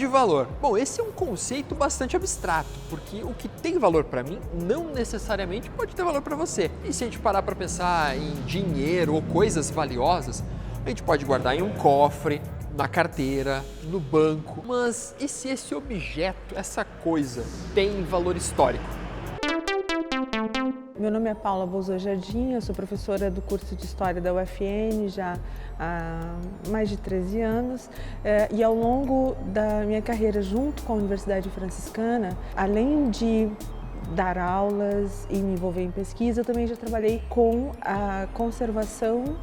de valor. Bom, esse é um conceito bastante abstrato, porque o que tem valor para mim não necessariamente pode ter valor para você. E se a gente parar para pensar em dinheiro ou coisas valiosas, a gente pode guardar em um cofre, na carteira, no banco. Mas e se esse objeto, essa coisa, tem valor histórico? Meu nome é Paula Bolzan Jardim, eu sou professora do curso de História da UFN já há mais de 13 anos e ao longo da minha carreira junto com a Universidade Franciscana, além de dar aulas e me envolver em pesquisa, eu também já trabalhei com a conservação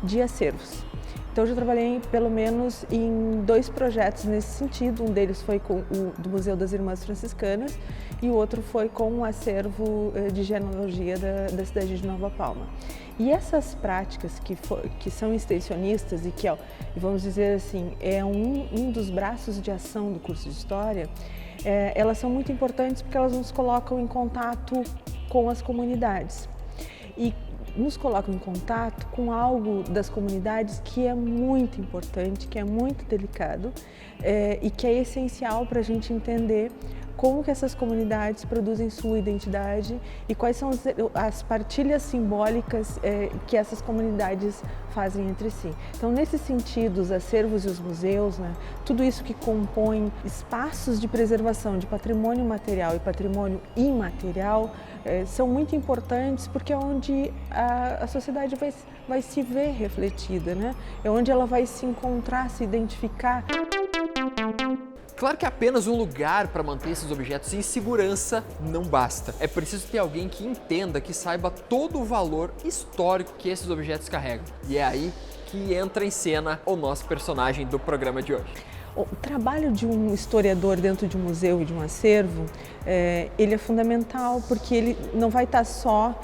de acervos. Então, eu já trabalhei pelo menos em 2 projetos nesse sentido. Um deles foi com o do Museu das Irmãs Franciscanas e o outro foi com o acervo de genealogia da cidade de Nova Palma. E essas práticas que são extensionistas e que, vamos dizer assim, é um dos braços de ação do curso de História, elas são muito importantes porque elas nos colocam em contato com as comunidades. E nos colocam em contato com algo das comunidades que é muito importante, que é muito delicado e que é essencial para a gente entender como que essas comunidades produzem sua identidade e quais são as partilhas simbólicas que essas comunidades fazem entre si. Então, nesse sentido, os acervos e os museus, tudo isso que compõe espaços de preservação de patrimônio material e patrimônio imaterial, são muito importantes porque é onde a sociedade vai se ver refletida, É onde ela vai se encontrar, se identificar. Claro que apenas um lugar para manter esses objetos em segurança não basta. É preciso ter alguém que entenda, que saiba todo o valor histórico que esses objetos carregam. E é aí que entra em cena o nosso personagem do programa de hoje. O trabalho de um historiador dentro de um museu e de um acervo, ele é fundamental porque ele não vai estar só,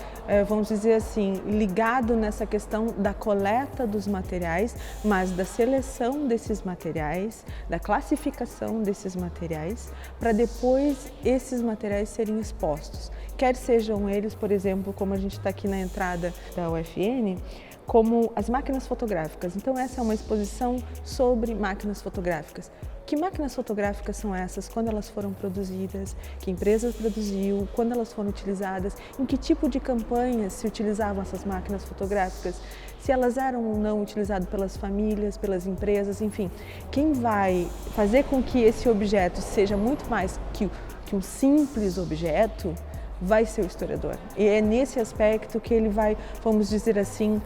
vamos dizer assim, ligado nessa questão da coleta dos materiais, mas da seleção desses materiais, da classificação desses materiais, para depois esses materiais serem expostos. Quer sejam eles, por exemplo, como a gente está aqui na entrada da UFN, como as máquinas fotográficas. Então essa é uma exposição sobre máquinas fotográficas. Que máquinas fotográficas são essas? Quando elas foram produzidas? Que empresas produziu? Quando elas foram utilizadas? Em que tipo de campanhas se utilizavam essas máquinas fotográficas? Se elas eram ou não utilizadas pelas famílias, pelas empresas, enfim. Quem vai fazer com que esse objeto seja muito mais que um simples objeto vai ser o historiador. E é nesse aspecto que ele vai, vamos dizer assim,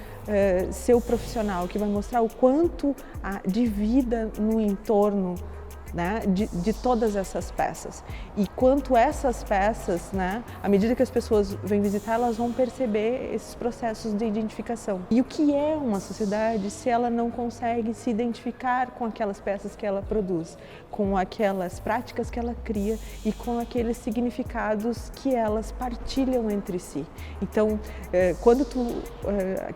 ser o profissional, que vai mostrar o quanto há de vida no entorno de todas essas peças. E quanto essas peças, à medida que as pessoas vêm visitar, elas vão perceber esses processos de identificação. E o que é uma sociedade se ela não consegue se identificar com aquelas peças que ela produz, com aquelas práticas que ela cria e com aqueles significados que elas partilham entre si. Então,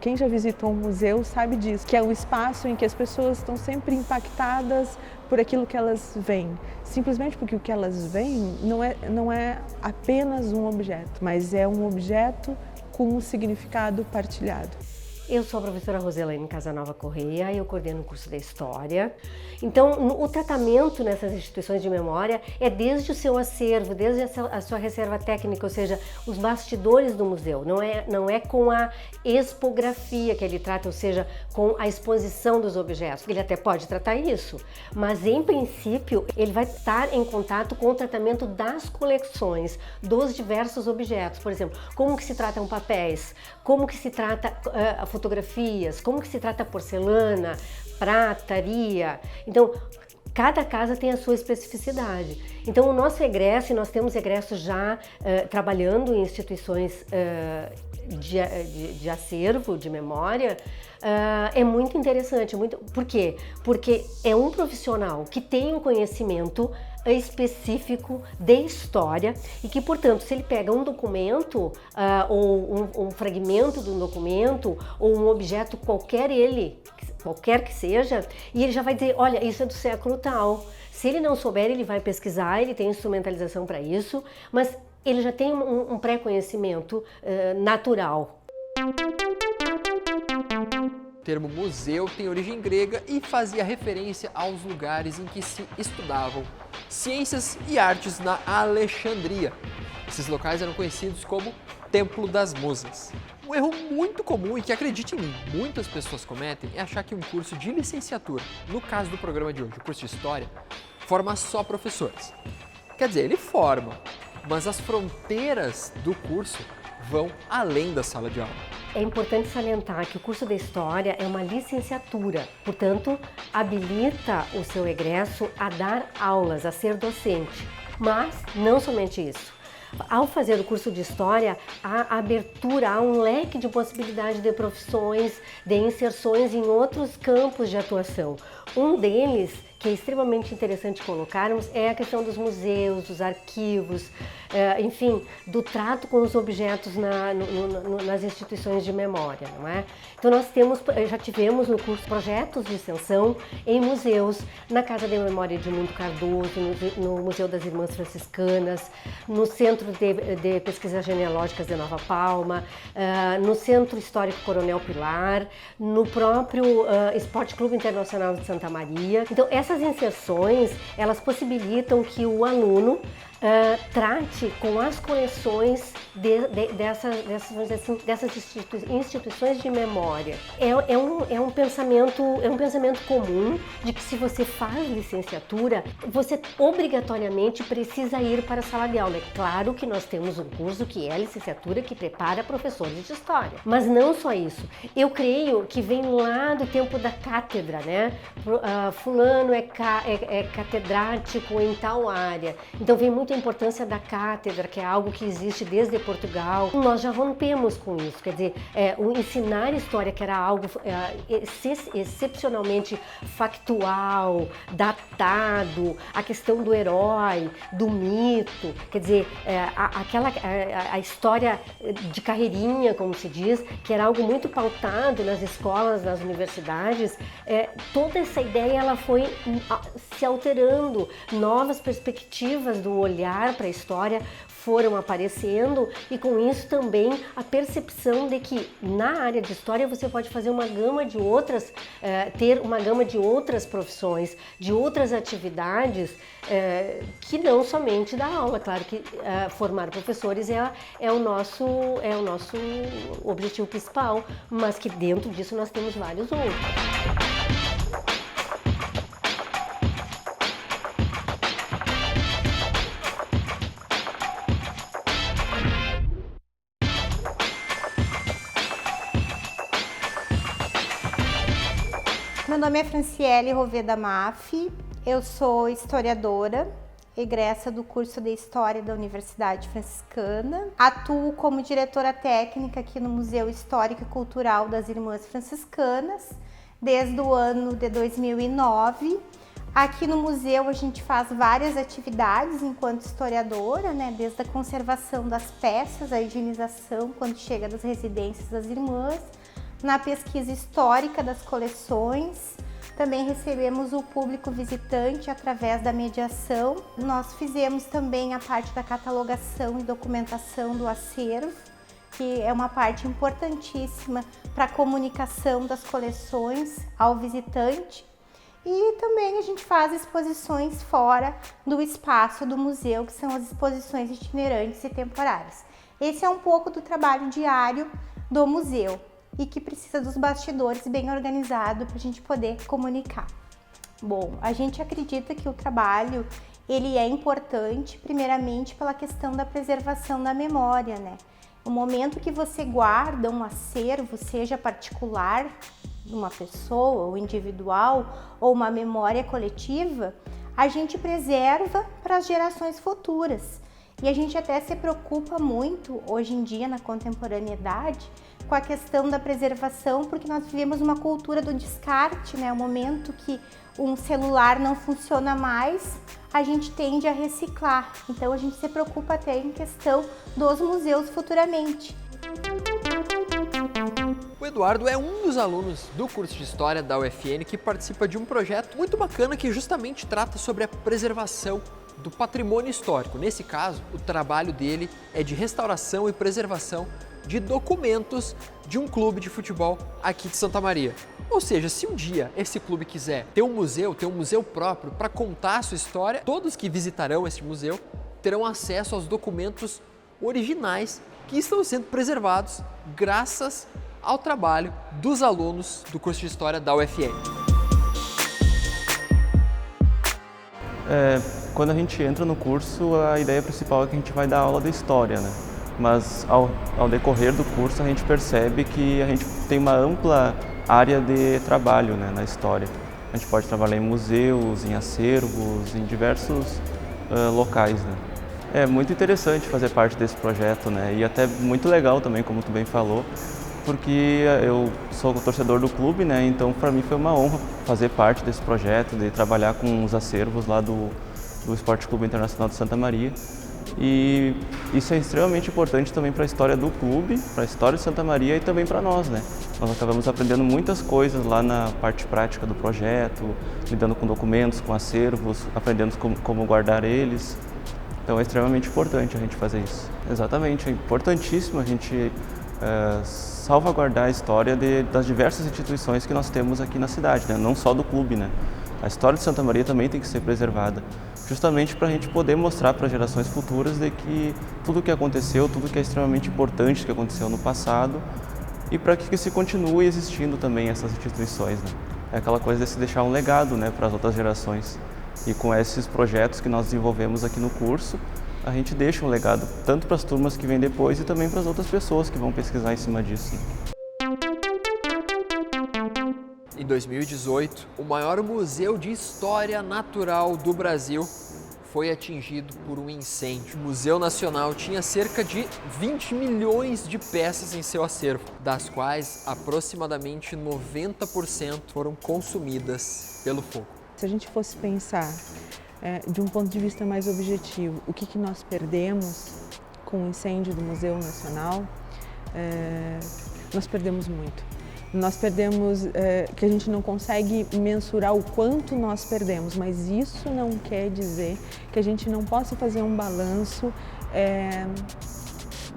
quem já visitou um museu sabe disso, que é um espaço em que as pessoas estão sempre impactadas por aquilo que elas veem, simplesmente porque o que elas veem não é apenas um objeto, mas é um objeto com um significado partilhado. Eu sou a professora Roselaine Casanova Correia, eu coordeno o curso de História. Então, o tratamento nessas instituições de memória é desde o seu acervo, desde a sua reserva técnica, ou seja, os bastidores do museu. Não é com a expografia que ele trata, ou seja, com a exposição dos objetos. Ele até pode tratar isso, mas em princípio ele vai estar em contato com o tratamento das coleções, dos diversos objetos. Por exemplo, como que se tratam papéis, como que se trata fotografias, como que se trata porcelana, prataria. Então, cada casa tem a sua especificidade. Então, o nosso egresso, e nós temos egressos já trabalhando em instituições de acervo, de memória, é muito interessante. Por quê? Porque é um profissional que tem um conhecimento específico de história e que, portanto, se ele pega um documento ou um fragmento de um documento ou um objeto qualquer que seja, e ele já vai dizer, olha, isso é do século tal. Se ele não souber, ele vai pesquisar, ele tem instrumentalização para isso, mas ele já tem um pré-conhecimento natural. O termo museu tem origem grega e fazia referência aos lugares em que se estudavam Ciências e Artes na Alexandria. Esses locais eram conhecidos como Templo das Musas. Um erro muito comum e que, acredite em mim, muitas pessoas cometem é achar que um curso de licenciatura, no caso do programa de hoje, o curso de História, forma só professores. Quer dizer, ele forma, mas as fronteiras do curso vão além da sala de aula. É importante salientar que o curso de História é uma licenciatura, portanto, habilita o seu egresso a dar aulas, a ser docente. Mas não somente isso. Ao fazer o curso de História, há abertura, há um leque de possibilidades de profissões, de inserções em outros campos de atuação. Um deles, que é extremamente interessante colocarmos, é a questão dos museus, dos arquivos, enfim, do trato com os objetos nas instituições de memória, não é? Então nós já tivemos no curso projetos de extensão em museus, na Casa de Memória de Edmundo Cardoso, no Museu das Irmãs Franciscanas, no Centro de Pesquisas Genealógicas de Nova Palma, no Centro Histórico Coronel Pilar, no próprio Esporte Clube Internacional de Santa Maria. Então essas inserções, elas possibilitam que o aluno trate com as coleções dessas instituições de memória. É um pensamento comum de que se você faz licenciatura, você obrigatoriamente precisa ir para a sala de aula. É claro que nós temos um curso que é a licenciatura que prepara professores de História, mas não só isso. Eu creio que vem lá do tempo da cátedra, né? Fulano é catedrático em tal área, então vem muito a importância da cátedra, que é algo que existe desde Portugal. Nós já rompemos com isso, quer dizer, o ensinar história, que era algo excepcionalmente factual, datado, a questão do herói, do mito, quer dizer, a história de carreirinha, como se diz, que era algo muito pautado nas escolas, nas universidades, toda essa ideia ela foi se alterando, novas perspectivas do olhar para a história foram aparecendo e com isso também a percepção de que na área de história você pode fazer uma gama de outras, ter uma gama de outras profissões, de outras atividades que não somente da aula. Claro que formar professores é o nosso objetivo principal, mas que dentro disso nós temos vários outros. Meu nome é Franciele Roveda Maffi, eu sou historiadora, egressa do curso de História da Universidade Franciscana. Atuo como diretora técnica aqui no Museu Histórico e Cultural das Irmãs Franciscanas desde o ano de 2009. Aqui no museu a gente faz várias atividades enquanto historiadora, né? Desde a conservação das peças, a higienização quando chega das residências das irmãs, na pesquisa histórica das coleções. Também recebemos o público visitante através da mediação. Nós fizemos também a parte da catalogação e documentação do acervo, que é uma parte importantíssima para a comunicação das coleções ao visitante. E também a gente faz exposições fora do espaço do museu, que são as exposições itinerantes e temporárias. Esse é um pouco do trabalho diário do museu e que precisa dos bastidores bem organizado para a gente poder comunicar. Bom, a gente acredita que o trabalho ele é importante, primeiramente pela questão da preservação da memória, né? O momento que você guarda um acervo, seja particular, de uma pessoa, ou individual, ou uma memória coletiva, a gente preserva para as gerações futuras. E a gente até se preocupa muito, hoje em dia, na contemporaneidade, com a questão da preservação, porque nós vivemos uma cultura do descarte, né? O momento que um celular não funciona mais, a gente tende a reciclar. Então a gente se preocupa até em questão dos museus futuramente. O Eduardo é um dos alunos do curso de História da UFN que participa de um projeto muito bacana que justamente trata sobre a preservação do patrimônio histórico. Nesse caso, o trabalho dele é de restauração e preservação de documentos de um clube de futebol aqui de Santa Maria. Ou seja, se um dia esse clube quiser ter um museu próprio para contar a sua história, todos que visitarão esse museu terão acesso aos documentos originais que estão sendo preservados graças ao trabalho dos alunos do curso de História da UFN. Quando a gente entra no curso, a ideia principal é que a gente vai dar aula de História, né? Mas ao decorrer do curso a gente percebe que a gente tem uma ampla área de trabalho, né, na História. A gente pode trabalhar em museus, em acervos, em diversos locais, né? É muito interessante fazer parte desse projeto, né? E até muito legal também, como tu bem falou, porque eu sou torcedor do clube, né? Então para mim foi uma honra fazer parte desse projeto, de trabalhar com os acervos lá do Esporte Clube Internacional de Santa Maria. E isso é extremamente importante também para a história do clube, para a história de Santa Maria e também para nós, né? Nós acabamos aprendendo muitas coisas lá na parte prática do projeto, lidando com documentos, com acervos, aprendendo como guardar eles. Então é extremamente importante a gente fazer isso. Exatamente, é importantíssimo a gente salvaguardar a história das diversas instituições que nós temos aqui na cidade, né? Não só do clube, né? A história de Santa Maria também tem que ser preservada, justamente para a gente poder mostrar para gerações futuras de que tudo o que aconteceu, tudo que é extremamente importante que aconteceu no passado e para que se continue existindo também essas instituições, né? É aquela coisa de se deixar um legado, né, para as outras gerações. E com esses projetos que nós desenvolvemos aqui no curso, a gente deixa um legado tanto para as turmas que vêm depois e também para as outras pessoas que vão pesquisar em cima disso. Em 2018, o maior museu de história natural do Brasil foi atingido por um incêndio. O Museu Nacional tinha cerca de 20 milhões de peças em seu acervo, das quais aproximadamente 90% foram consumidas pelo fogo. Se a gente fosse pensar de um ponto de vista mais objetivo, o que nós perdemos com o incêndio do Museu Nacional, nós perdemos muito. Nós perdemos, que a gente não consegue mensurar o quanto nós perdemos, mas isso não quer dizer que a gente não possa fazer um balanço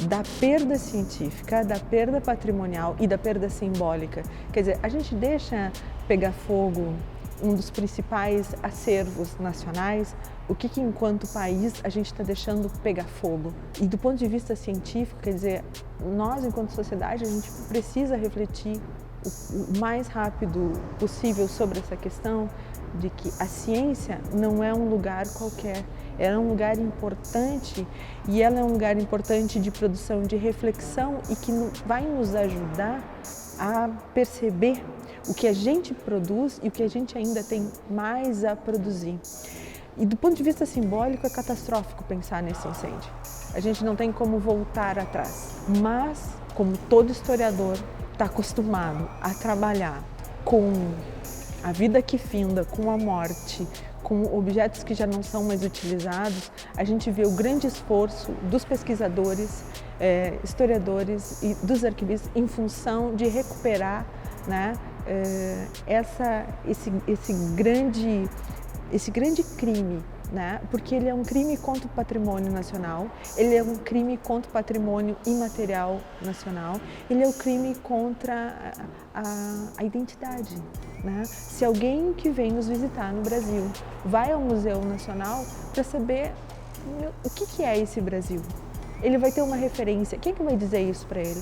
da perda científica, da perda patrimonial e da perda simbólica. Quer dizer, a gente deixa pegar fogo um dos principais acervos nacionais, o que enquanto país a gente está deixando pegar fogo. E do ponto de vista científico, quer dizer, nós enquanto sociedade a gente precisa refletir o mais rápido possível sobre essa questão de que a ciência não é um lugar qualquer, ela é um lugar importante e ela é um lugar importante de produção, de reflexão e que vai nos ajudar a perceber o que a gente produz e o que a gente ainda tem mais a produzir. E do ponto de vista simbólico é catastrófico pensar nesse incêndio. A gente não tem como voltar atrás, mas como todo historiador está acostumado a trabalhar com a vida que finda, com a morte, com objetos que já não são mais utilizados, a gente vê o grande esforço dos pesquisadores, historiadores e dos arquivistas em função de recuperar, né, esse grande crime, né? Porque ele é um crime contra o patrimônio nacional, ele é um crime contra o patrimônio imaterial nacional, ele é um crime contra a identidade, né? Se alguém que vem nos visitar no Brasil vai ao Museu Nacional para saber o que é esse Brasil, ele vai ter uma referência. Quem que vai dizer isso para ele?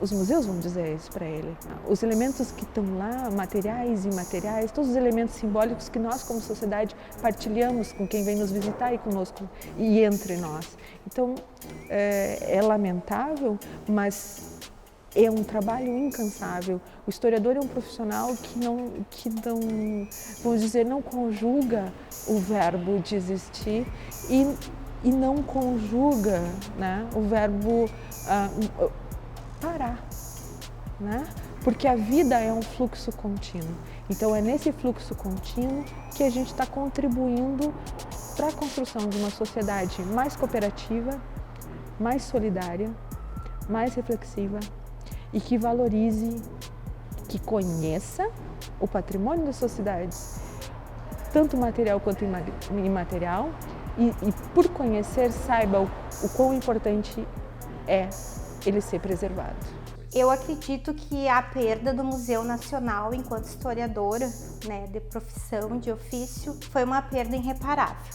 Os museus vão dizer isso para ele. Os elementos que estão lá, materiais e imateriais, todos os elementos simbólicos que nós como sociedade partilhamos com quem vem nos visitar e conosco e entre nós. Então, é lamentável, mas é um trabalho incansável. O historiador é um profissional que não, vamos dizer, não conjuga o verbo de existir e não conjuga, né, o verbo parar, né? Porque a vida é um fluxo contínuo. Então é nesse fluxo contínuo que a gente está contribuindo para a construção de uma sociedade mais cooperativa, mais solidária, mais reflexiva e que valorize, que conheça o patrimônio das sociedades, tanto material quanto imaterial, e por conhecer saiba o quão importante é ele ser preservado. Eu acredito que a perda do Museu Nacional enquanto historiadora, né, de profissão, de ofício, foi uma perda irreparável.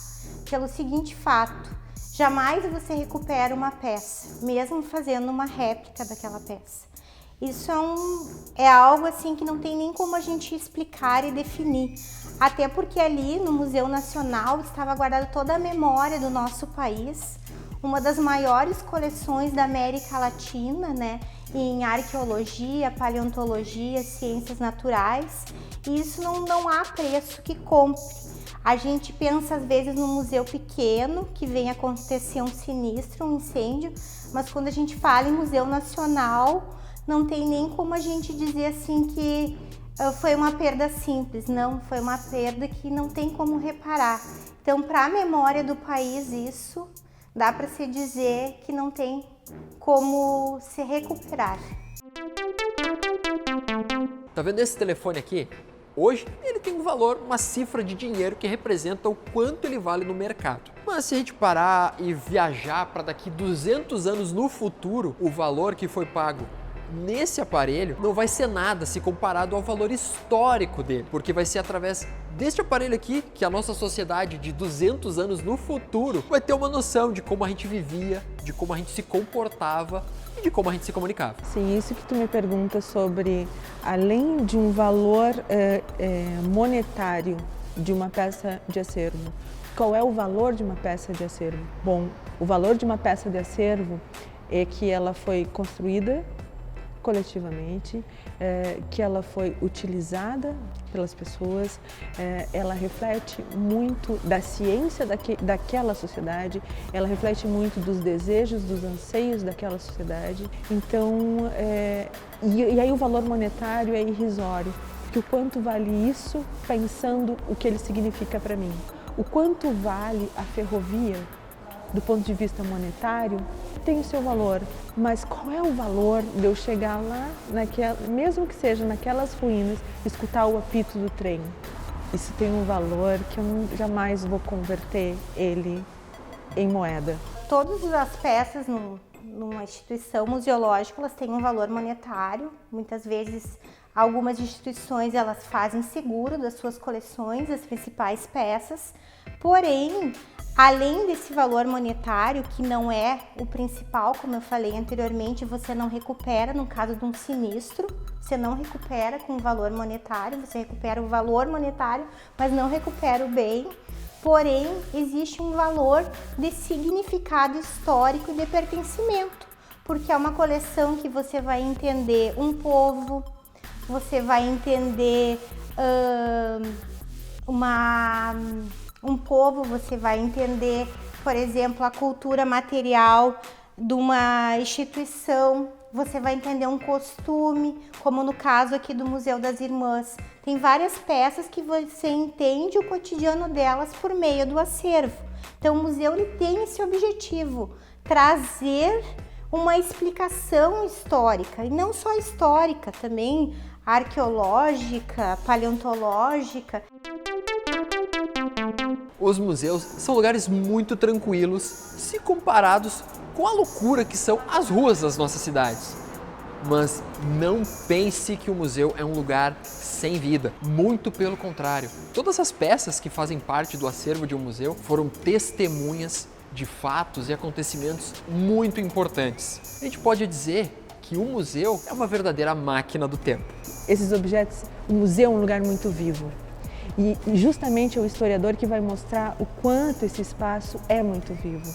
Pelo seguinte fato, jamais você recupera uma peça, mesmo fazendo uma réplica daquela peça. Isso é algo assim que não tem nem como a gente explicar e definir. Até porque ali no Museu Nacional estava guardada toda a memória do nosso país, uma das maiores coleções da América Latina, né, em arqueologia, paleontologia, ciências naturais, e isso não há preço que compre. A gente pensa às vezes num museu pequeno, que vem acontecer um sinistro, um incêndio, mas quando a gente fala em Museu Nacional, não tem nem como a gente dizer assim que foi uma perda simples, não, foi uma perda que não tem como reparar. Então, para a memória do país, isso dá para se dizer que não tem como se recuperar. Tá vendo esse telefone aqui? Hoje ele tem um valor, uma cifra de dinheiro que representa o quanto ele vale no mercado. Mas se a gente parar e viajar para daqui 200 anos no futuro, o valor que foi pago nesse aparelho não vai ser nada se comparado ao valor histórico dele, porque vai ser através deste aparelho aqui que a nossa sociedade de 200 anos no futuro vai ter uma noção de como a gente vivia, de como a gente se comportava e de como a gente se comunicava. Sim, isso que tu me pergunta sobre, além de um valor monetário de uma peça de acervo, qual é o valor de uma peça de acervo? Bom, o valor de uma peça de acervo é que ela foi construída coletivamente, que ela foi utilizada pelas pessoas, ela reflete muito da ciência daquela sociedade, ela reflete muito dos desejos, dos anseios daquela sociedade. Então, e aí o valor monetário é irrisório, porque o quanto vale isso pensando o que ele significa para mim? O quanto vale a ferrovia do ponto de vista monetário? Tem o seu valor, mas qual é o valor de eu chegar lá, mesmo que seja naquelas ruínas, escutar o apito do trem? Isso tem um valor que eu jamais vou converter ele em moeda. Todas as peças numa instituição museológica, elas têm um valor monetário. Muitas vezes, algumas instituições elas fazem seguro das suas coleções, as principais peças, porém, além desse valor monetário, que não é o principal, como eu falei anteriormente, você não recupera no caso de um sinistro, você não recupera com o valor monetário, você recupera o valor monetário, mas não recupera o bem. Porém, existe um valor de significado histórico e de pertencimento, porque é uma coleção que você vai entender um povo, você vai entender um povo, você vai entender, por exemplo, a cultura material de uma instituição, você vai entender um costume, como no caso aqui do Museu das Irmãs. Tem várias peças que você entende o cotidiano delas por meio do acervo. Então o museu ele tem esse objetivo, trazer uma explicação histórica, e não só histórica, também arqueológica, paleontológica. Os museus são lugares muito tranquilos se comparados com a loucura que são as ruas das nossas cidades. Mas não pense que o museu é um lugar sem vida, muito pelo contrário. Todas as peças que fazem parte do acervo de um museu foram testemunhas de fatos e acontecimentos muito importantes. A gente pode dizer que o museu é uma verdadeira máquina do tempo. Esses objetos, o museu é um lugar muito vivo. E justamente é o historiador que vai mostrar o quanto esse espaço é muito vivo.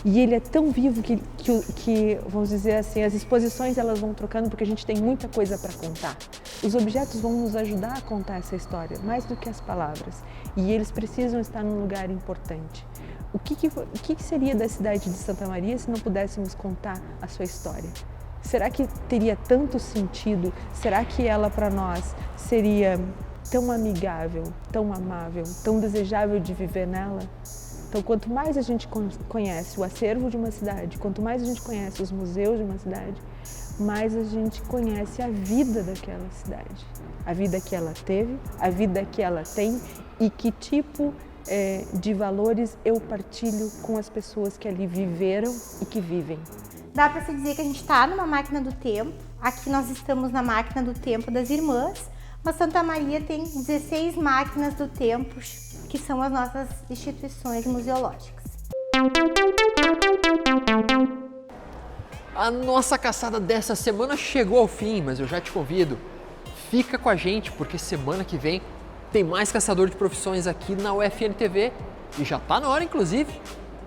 E ele é tão vivo que, vamos dizer assim, as exposições elas vão trocando porque a gente tem muita coisa para contar. Os objetos vão nos ajudar a contar essa história, mais do que as palavras. E eles precisam estar num lugar importante. O que seria da cidade de Santa Maria se não pudéssemos contar a sua história? Será que teria tanto sentido? Será que ela para nós seria tão amigável, tão amável, tão desejável de viver nela? Então, quanto mais a gente conhece o acervo de uma cidade, quanto mais a gente conhece os museus de uma cidade, mais a gente conhece a vida daquela cidade. A vida que ela teve, a vida que ela tem e que tipo de valores eu partilho com as pessoas que ali viveram e que vivem. dá para se dizer que a gente está numa máquina do tempo. Aqui nós estamos na máquina do tempo das irmãs, mas Santa Maria tem 16 máquinas do tempo, que são as nossas instituições museológicas. A nossa caçada dessa semana chegou ao fim, mas eu já te convido, fica com a gente, porque semana que vem tem mais Caçador de Profissões aqui na UFN TV e já tá na hora, inclusive,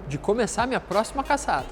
de começar a minha próxima caçada.